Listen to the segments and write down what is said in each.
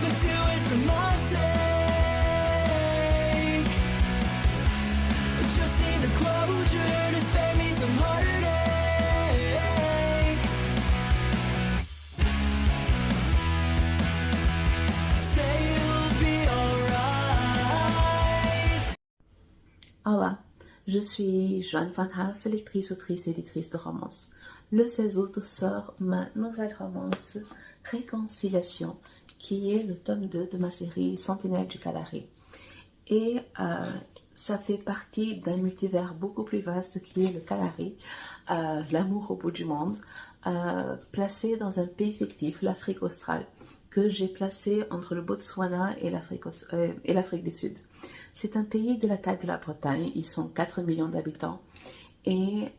but do it for my sake. Just need the closure to spare me some heartache. Say you'll be alright. Hola, je suis Joanne Van Haaf, lectrice, autrice et éditrice de romances. Le 16 août sort ma nouvelle romance Réconciliation, qui est le tome 2 de ma série Sentinelle du Kalahari. Et ça fait partie d'un multivers beaucoup plus vaste qui est le Kalahari, l'amour au bout du monde, placé dans un pays fictif, l'Afrique australe, que j'ai placé entre le Botswana et l'Afrique du Sud. C'est un pays de la taille de la Bretagne, ils sont 4 millions d'habitants et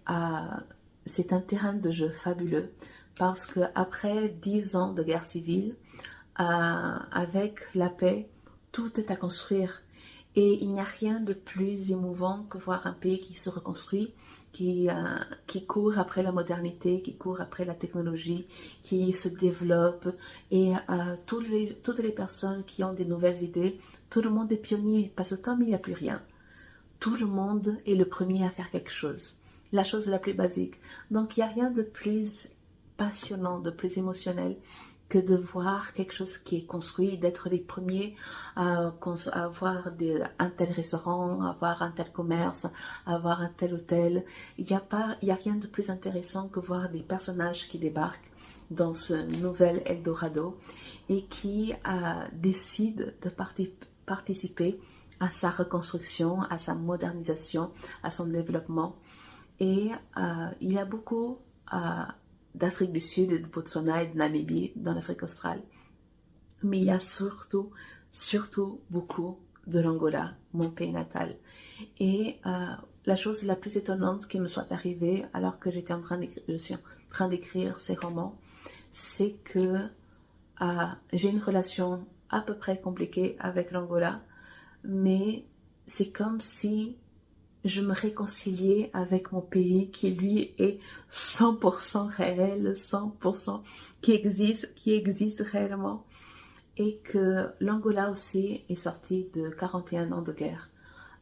c'est un terrain de jeu fabuleux parce qu'après 10 ans de guerre civile, avec la paix, tout est à construire. Et il n'y a rien de plus émouvant que voir un pays qui se reconstruit, qui court après la modernité, qui court après la technologie, qui se développe. Et toutes les personnes qui ont des nouvelles idées, tout le monde est pionnier. Parce que comme il n'y a plus rien, tout le monde est le premier à faire quelque chose. La chose la plus basique. Donc il n'y a rien de plus passionnant, de plus émotionnel que de voir quelque chose qui est construit, d'être les premiers à avoir un tel restaurant, avoir un tel commerce, avoir un tel hôtel. Il n'y a rien de plus intéressant que voir des personnages qui débarquent dans ce nouvel Eldorado et qui décident de participer à sa reconstruction, à sa modernisation, à son développement. Et il y a beaucoup d'Afrique du Sud, de Botswana et de Namibie dans l'Afrique australe. Mais il y a surtout beaucoup de l'Angola, mon pays natal. Et la chose la plus étonnante qui me soit arrivée alors que je suis en train d'écrire ces romans, c'est que j'ai une relation à peu près compliquée avec l'Angola, mais c'est comme si je me réconciliais avec mon pays qui lui est 100% réel, 100% qui existe réellement. Et que l'Angola aussi est sorti de 41 ans de guerre,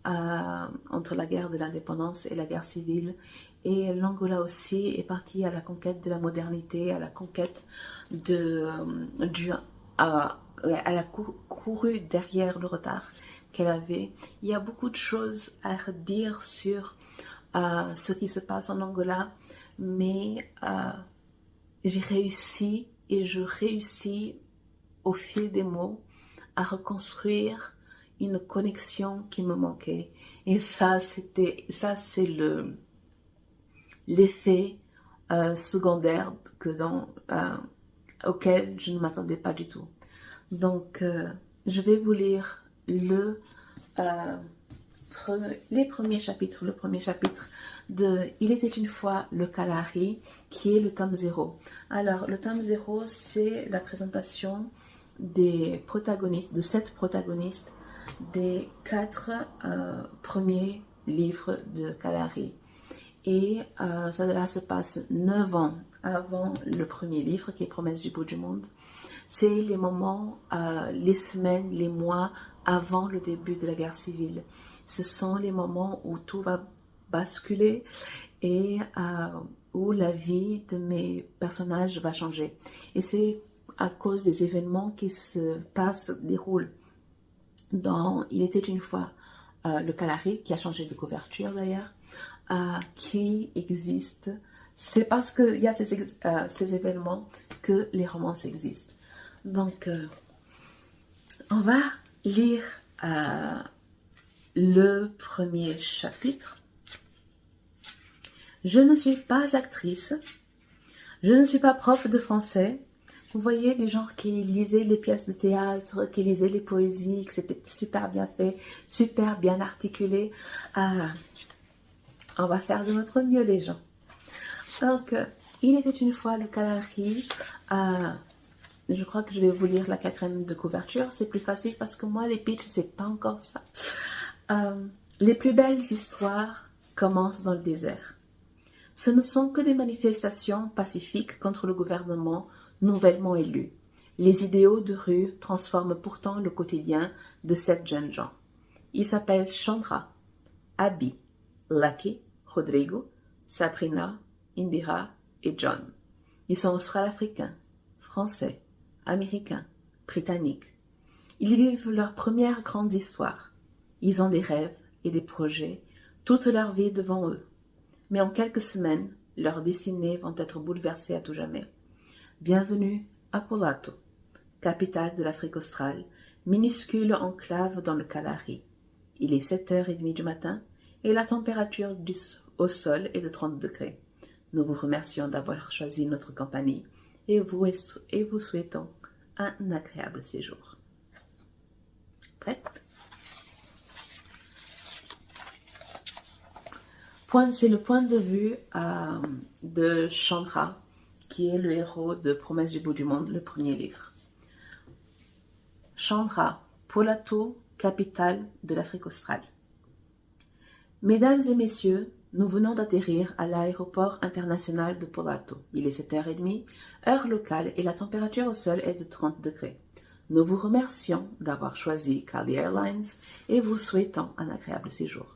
entre la guerre de l'indépendance et la guerre civile. Et l'Angola aussi est parti à la conquête de la modernité, à la conquête elle a couru derrière le retard qu'elle avait. Il y a beaucoup de choses à redire sur ce qui se passe en Angola, mais j'ai réussi et je réussis au fil des mots à reconstruire une connexion qui me manquait. Et ça, c'est l'effet secondaire auquel je ne m'attendais pas du tout. Donc, je vais vous lire les premiers chapitres, le premier chapitre de Il était une fois le Kalahari, qui est le tome 0. Alors, le tome 0, c'est la présentation des protagonistes, de 7 protagonistes des 4 premiers livres de Kalahari. Et ça se passe 9 ans avant le premier livre, qui est Promesse du bout du monde. C'est les moments, les semaines, les mois avant le début de la guerre civile. Ce sont les moments où tout va basculer et où la vie de mes personnages va changer. Et c'est à cause des événements qui se déroulent dans Il était une fois le Kalahari, qui a changé de couverture d'ailleurs, qui existe. C'est parce qu'il y a ces événements que les romances existent. Donc, on va lire le premier chapitre. Je ne suis pas actrice, je ne suis pas prof de français. Vous voyez, les gens qui lisaient les pièces de théâtre, qui lisaient les poésies, que c'était super bien fait, super bien articulé. On va faire de notre mieux, les gens. Donc, il était une fois le Kalahari. Je crois que je vais vous lire la 4e de couverture. C'est plus facile parce que moi, les pitchs, c'est pas encore ça. Les plus belles histoires commencent dans le désert. Ce ne sont que des manifestations pacifiques contre le gouvernement nouvellement élu. Les idéaux de rue transforment pourtant le quotidien de 7 jeunes gens. Ils s'appellent Chandra, Abby, Lucky, Rodrigo, Sabrina, Indira et John. Ils sont australo-africains, français, américains, britanniques. Ils vivent leur première grande histoire. Ils ont des rêves et des projets, toute leur vie devant eux. Mais en quelques semaines, leurs destinées vont être bouleversées à tout jamais. Bienvenue à Polato, capitale de l'Afrique australe, minuscule enclave dans le Kalahari. Il est 7h30 du matin et la température au sol est de 30 degrés. Nous vous remercions d'avoir choisi notre compagnie et vous souhaitons un agréable séjour. Prête? C'est le point de vue de Chandra, qui est le héros de Promesse du bout du monde, le premier livre. Chandra, Polato, capitale de l'Afrique australe. Mesdames et messieurs, nous venons d'atterrir à l'aéroport international de Polato. Il est 7h30, heure locale, et la température au sol est de 30 degrés. Nous vous remercions d'avoir choisi Kali Airlines et vous souhaitons un agréable séjour.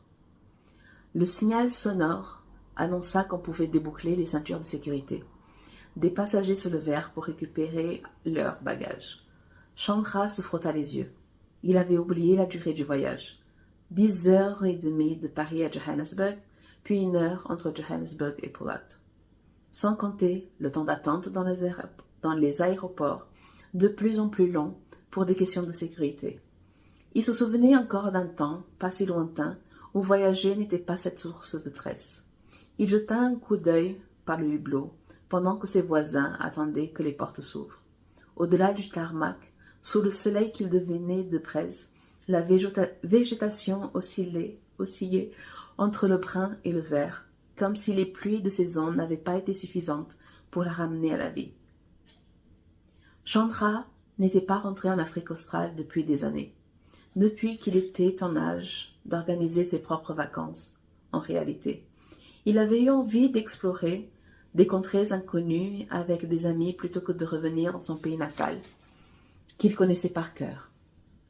Le signal sonore annonça qu'on pouvait déboucler les ceintures de sécurité. Des passagers se levèrent pour récupérer leurs bagages. Chandra se frotta les yeux. Il avait oublié la durée du voyage. 10h30 de Paris à Johannesburg, puis 1 heure entre Johannesburg et Polato. Sans compter le temps d'attente dans les aéroports, de plus en plus long pour des questions de sécurité. Il se souvenait encore d'un temps, pas si lointain, où voyager n'était pas cette source de stress. Il jeta un coup d'œil par le hublot, pendant que ses voisins attendaient que les portes s'ouvrent. Au-delà du tarmac, sous le soleil qu'il devinait de près, la végétation oscillait entre le brun et le vert, comme si les pluies de saison n'avaient pas été suffisantes pour la ramener à la vie. Chandra n'était pas rentré en Afrique australe depuis des années, depuis qu'il était en âge d'organiser ses propres vacances. En réalité, il avait eu envie d'explorer des contrées inconnues avec des amis plutôt que de revenir dans son pays natal, qu'il connaissait par cœur.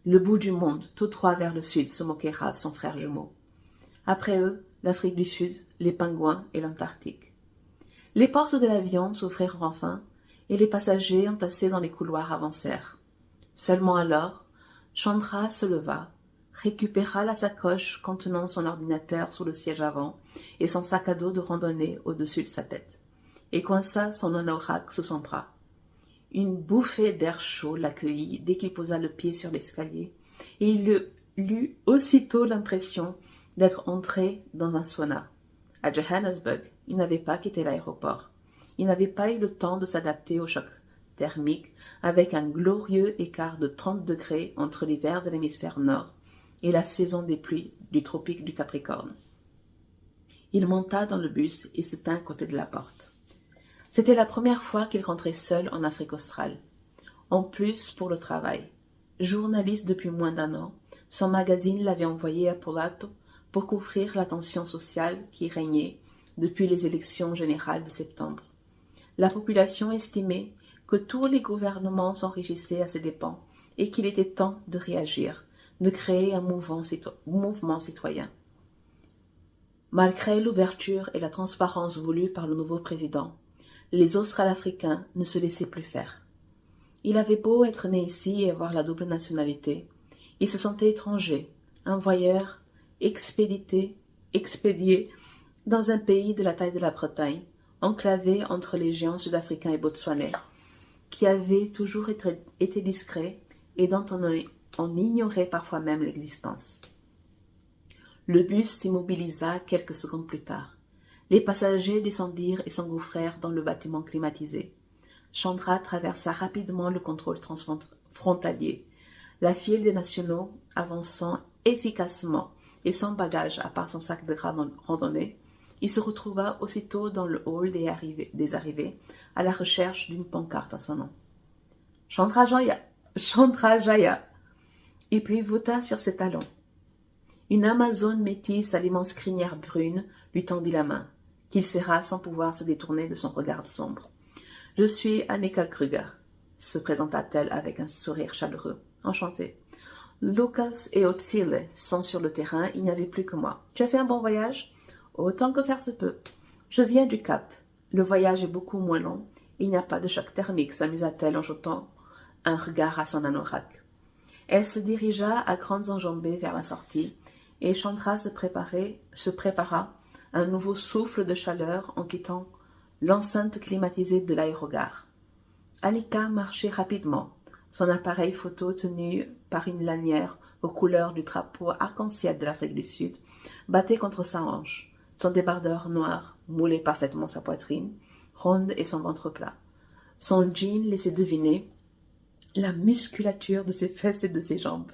Le bout du monde, tout droit vers le sud, se moquait Rav, son frère jumeau. Après eux, l'Afrique du Sud, les pingouins et l'Antarctique. Les portes de l'avion s'ouvrirent enfin, et les passagers entassés dans les couloirs avancèrent. Seulement alors, Chandra se leva, récupéra la sacoche contenant son ordinateur sous le siège avant et son sac à dos de randonnée au-dessus de sa tête, et coinça son anorak sous son bras. Une bouffée d'air chaud l'accueillit dès qu'il posa le pied sur l'escalier, et il eut aussitôt l'impression d'être entré dans un sauna. À Johannesburg, il n'avait pas quitté l'aéroport. Il n'avait pas eu le temps de s'adapter au choc thermique, avec un glorieux écart de 30 degrés entre l'hiver de l'hémisphère nord et la saison des pluies du tropique du Capricorne. Il monta dans le bus et se tint à côté de la porte. C'était la première fois qu'il rentrait seul en Afrique australe. En plus pour le travail. Journaliste depuis moins d'1 an, son magazine l'avait envoyé à Polato pour couvrir la tension sociale qui régnait depuis les élections générales de septembre. La population estimait que tous les gouvernements s'enrichissaient à ses dépens et qu'il était temps de réagir, de créer un mouvement citoyen. Malgré l'ouverture et la transparence voulues par le nouveau président, les Australo-Africains ne se laissaient plus faire. Il avait beau être né ici et avoir la double nationalité, il se sentait étranger, un voyeur expédié dans un pays de la taille de la Bretagne, enclavé entre les géants sud-africains et botswanais, qui avaient toujours été discrets et dont on ignorait parfois même l'existence. Le bus s'immobilisa quelques secondes plus tard. Les passagers descendirent et s'engouffrèrent dans le bâtiment climatisé. Chandra traversa rapidement le contrôle transfrontalier. La file des nationaux avançant efficacement et sans bagage à part son sac de randonnée, il se retrouva aussitôt dans le hall des arrivées à la recherche d'une pancarte à son nom. Chandra Jaya. Il pivota sur ses talons. Une Amazone métisse à l'immense crinière brune lui tendit la main, qu'il serra sans pouvoir se détourner de son regard sombre. « Je suis Annika Kruger. se présenta-t-elle avec un sourire chaleureux. Enchantée. Lucas et Otsile sont sur le terrain, il n'y avait plus que moi. Tu as fait un bon voyage? Autant que faire se peut. Je viens du Cap. Le voyage est beaucoup moins long. Il n'y a pas de choc thermique, s'amusa-t-elle en jetant un regard à son anorak. Elle se dirigea à grandes enjambées vers la sortie, et Chandra se prépara un nouveau souffle de chaleur en quittant l'enceinte climatisée de l'aérogare. Annika marchait rapidement, son appareil photo tenu par une lanière aux couleurs du drapeau arc-en-ciel de l'Afrique du Sud battait contre sa hanche, son débardeur noir moulait parfaitement sa poitrine, ronde et son ventre plat. Son jean laissait deviner la musculature de ses fesses et de ses jambes.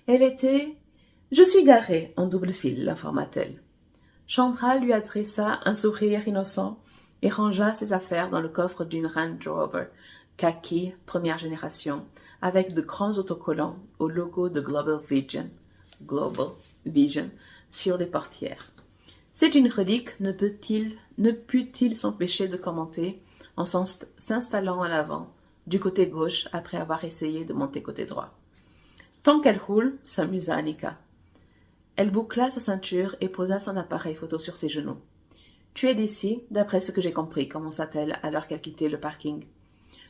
Elle était « Je suis garée en double fil », l'informa-t-elle. Chandra lui adressa un sourire innocent et rangea ses affaires dans le coffre d'une Range Rover kaki première génération avec de grands autocollants au logo de Global Vision sur les portières. C'est une relique, ne put-il s'empêcher de commenter en s'installant en avant, du côté gauche, après avoir essayé de monter côté droit. Tant qu'elle roule, s'amusa Annika. Elle boucla sa ceinture et posa son appareil photo sur ses genoux. « Tu es d'ici, d'après ce que j'ai compris, commença-t-elle alors qu'elle quittait le parking.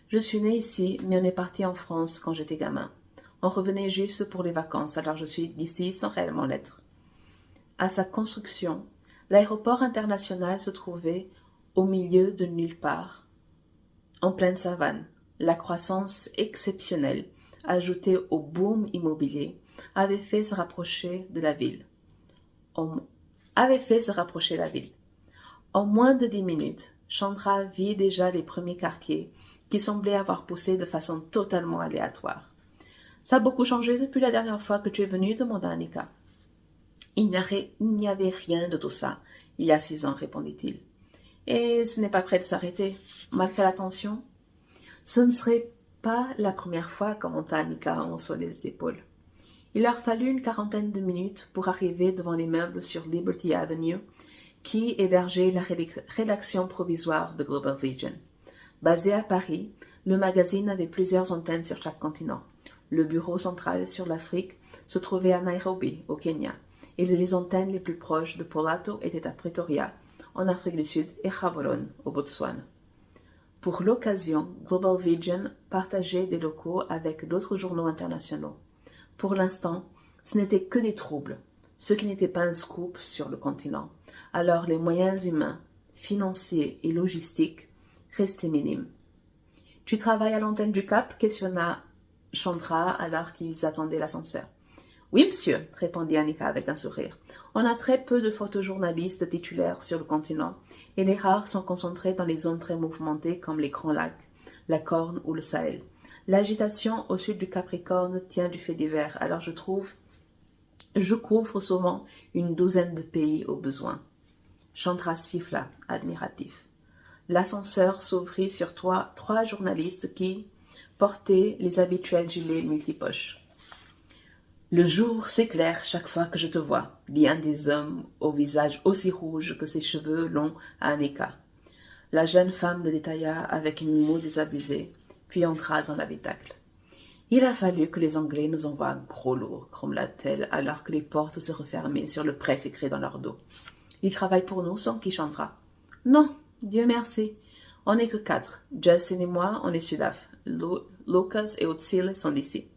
Je suis née ici, mais on est parti en France quand j'étais gamin. On revenait juste pour les vacances, alors je suis d'ici sans réellement l'être. » À sa construction, l'aéroport international se trouvait au milieu de nulle part, en pleine savane. La croissance exceptionnelle, ajoutée au boom immobilier, avait fait se rapprocher la ville. En moins de 10 minutes, Chandra vit déjà les premiers quartiers qui semblaient avoir poussé de façon totalement aléatoire. « Ça a beaucoup changé depuis la dernière fois que tu es venue » demanda Annika. « Il n'y avait rien de tout ça, il y a 6 ans, répondit-il. Et ce n'est pas près de s'arrêter, malgré la tension. Ce ne serait pas la première fois, commenta Annika en haussant les épaules. Il leur fallut une quarantaine de minutes pour arriver devant l'immeuble sur Liberty Avenue qui hébergeait la rédaction provisoire de Global Vision. Basé à Paris, le magazine avait plusieurs antennes sur chaque continent. Le bureau central sur l'Afrique se trouvait à Nairobi, au Kenya, et les antennes les plus proches de Polato étaient à Pretoria, en Afrique du Sud, et Gaborone, au Botswana. Pour l'occasion, Global Vision partageait des locaux avec d'autres journaux internationaux. Pour l'instant, ce n'était que des troubles, ce qui n'était pas un scoop sur le continent. Alors les moyens humains, financiers et logistiques restaient minimes. « Tu travailles à l'antenne du Cap ?» questionna Chandra alors qu'ils attendaient l'ascenseur. « Oui, monsieur », répondit Annika avec un sourire. « On a très peu de photojournalistes titulaires sur le continent et les rares sont concentrés dans les zones très mouvementées comme les Grands Lacs, la Corne ou le Sahel. L'agitation au sud du Capricorne tient du fait divers, alors je couvre souvent une douzaine de pays au besoin. » Chandra siffla, admiratif. L'ascenseur s'ouvrit sur trois journalistes qui portaient les habituels gilets multipoches. « Le jour s'éclaire chaque fois que je te vois, » dit un des hommes au visage aussi rouge que ses cheveux longs à Annika. La jeune femme le détailla avec une moue désabusée, puis entra dans l'habitacle. « Il a fallu que les Anglais nous envoient un gros lourd, » grommela-t-elle alors que les portes se refermaient sur le presse écrit dans leur dos. « Ils travaillent pour nous, sans qui Chandra. »« Non, Dieu merci. On n'est que 4. Justin et moi, on est Sudaf. Lucas et Otsile sont d'ici. »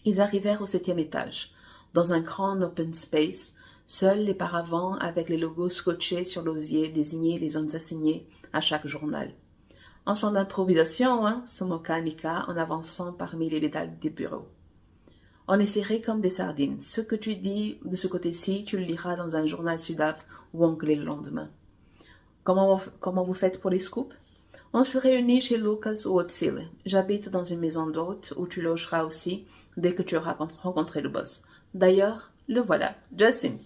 Ils arrivèrent au 7e étage, dans un grand open space. Seuls les paravents avec les logos scotchés sur l'osier désignaient les zones assignées à chaque journal. « Ensemble d'improvisation, hein ?» se moqua Annika en avançant parmi les détails des bureaux. « On est serrés comme des sardines. Ce que tu dis de ce côté-ci, tu le liras dans un journal sudaf ou anglais le lendemain. Comment vous faites pour les scoops? On se réunit chez Lucas ou Otsile. J'habite dans une maison d'hôte où tu logeras aussi dès que tu auras rencontré le boss. D'ailleurs, le voilà, Justin. »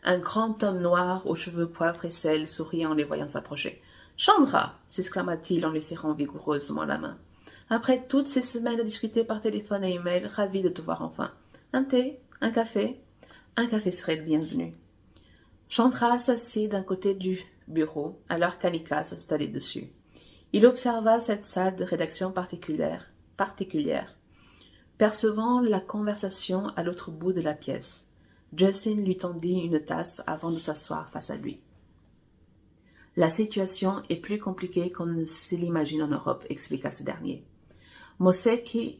Un grand homme noir aux cheveux poivre et sel sourit en les voyant s'approcher. « Chandra !» s'exclama-t-il en lui serrant vigoureusement la main. « Après toutes ces semaines à discuter par téléphone et email, ravi de te voir enfin. Un thé? Un café? Un café serait le bienvenu. » Chandra s'assit d'un côté du bureau alors qu'Annika s'installait dessus. Il observa cette salle de rédaction particulière, percevant la conversation à l'autre bout de la pièce. Justin lui tendit une tasse avant de s'asseoir face à lui. « La situation est plus compliquée qu'on ne se l'imagine en Europe, expliqua ce dernier. Moseki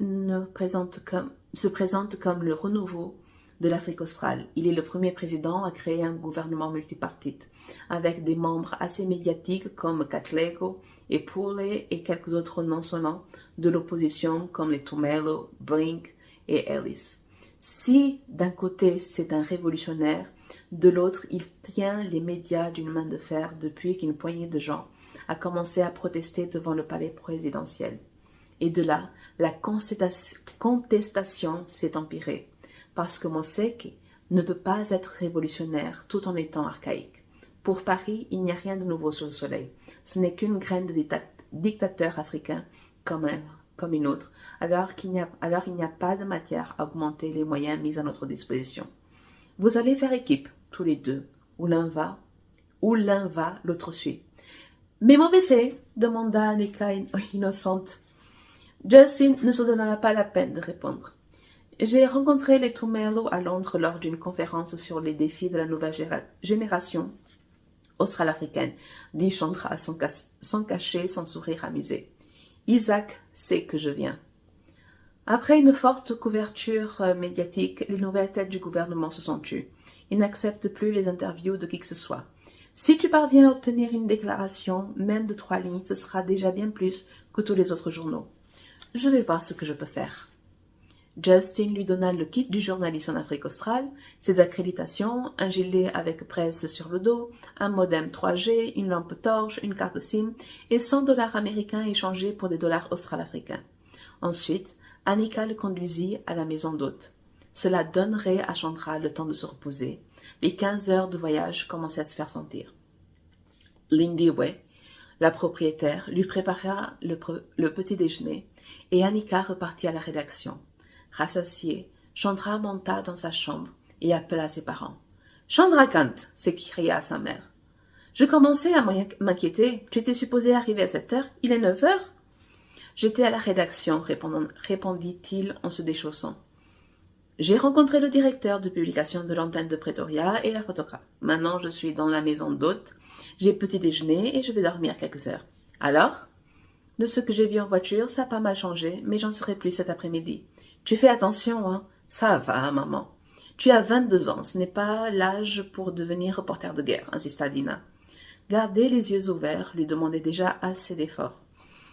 se présente comme le renouveau de l'Afrique australe. Il est le premier président à créer un gouvernement multipartite, avec des membres assez médiatiques comme Katlego et Pule et quelques autres non-sonnants de l'opposition comme les Tumelo, Brink et Ellis. Si d'un côté c'est un révolutionnaire, de l'autre il tient les médias d'une main de fer depuis qu'une poignée de gens a commencé à protester devant le palais présidentiel. Et de là, la contestation s'est empirée, parce que Moseki ne peut pas être révolutionnaire tout en étant archaïque. Pour Paris, il n'y a rien de nouveau sous le soleil. Ce n'est qu'une graine de dictateur africain comme une autre, alors il n'y a pas de matière à augmenter les moyens mis à notre disposition. Vous allez faire équipe, tous les deux, où l'un va, l'autre suit. « Mais mauvais c'est » demanda Annika innocente. Justin ne se donna pas la peine de répondre. J'ai rencontré les Tumelo à Londres lors d'une conférence sur les défis de la nouvelle génération australo-africaine, dit Chandra sans cacher son sourire amusé. Isaac sait que je viens. Après une forte couverture médiatique, les nouvelles têtes du gouvernement se sont tues. Ils n'acceptent plus les interviews de qui que ce soit. Si tu parviens à obtenir une déclaration, même de 3 lignes, ce sera déjà bien plus que tous les autres journaux. Je vais voir ce que je peux faire. Justin lui donna le kit du journaliste en Afrique australe, ses accréditations, un gilet avec presse sur le dos, un modem 3G, une lampe torche, une carte SIM et 100 $ américains échangés pour des dollars australo-africains. Ensuite, Annika le conduisit à la maison d'hôte. Cela donnerait à Chandra le temps de se reposer. Les 15 heures de voyage commençaient à se faire sentir. Lindy Way, la propriétaire, lui prépara le petit déjeuner et Annika repartit à la rédaction. Rassasiée, Chandra monta dans sa chambre et appela ses parents. « Chandrakant » s'écria sa mère. « Je commençais à m'inquiéter. Tu étais supposé arriver à 7 heures. Il est 9 heures. » « J'étais à la rédaction, répondit-il en se déchaussant. « J'ai rencontré le directeur de publication de l'antenne de Pretoria et la photographe. Maintenant, je suis dans la maison d'hôte. J'ai petit déjeuner et je vais dormir quelques heures. Alors ? De ce que j'ai vu en voiture, ça a pas mal changé, mais j'en saurai plus cet après-midi. Tu fais attention, hein ? Ça va, maman. Tu as 22 ans, ce n'est pas l'âge pour devenir reporter de guerre, insista Dina. Garder les yeux ouverts lui demandait déjà assez d'efforts.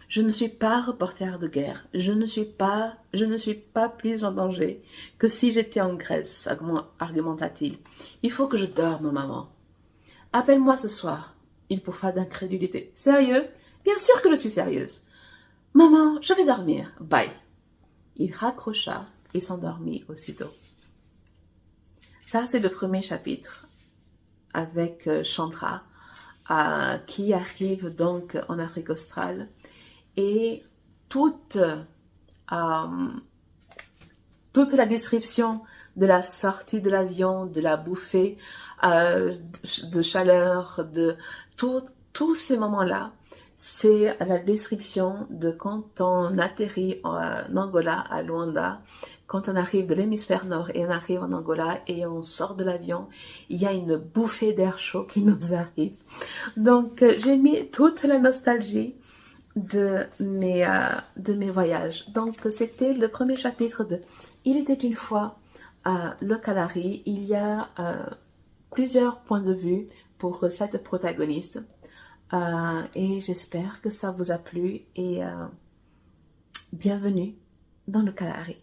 Je ne suis pas reporter de guerre. Je ne suis pas plus en danger que si j'étais en Grèce, argumenta-t-il. Il faut que je dorme, maman. Appelle-moi ce soir. Il pouffa d'incrédulité. Sérieux? Bien sûr que je suis sérieuse. Maman, je vais dormir. Bye. Il raccrocha et s'endormit aussitôt. Ça, c'est le premier chapitre avec Chandra, qui arrive donc en Afrique australe. Et toute la description de la sortie de l'avion, de la bouffée de chaleur, de tous ces moments-là, c'est la description de quand on atterrit en Angola, à Luanda, quand on arrive de l'hémisphère nord et on arrive en Angola et on sort de l'avion, il y a une bouffée d'air chaud qui nous arrive. Donc, j'ai mis toute la nostalgie de mes voyages. Donc, c'était le premier chapitre de Il était une fois le Kalahari. Il y a plusieurs points de vue pour cette protagoniste. Et j'espère que ça vous a plu et bienvenue dans le Kalahari.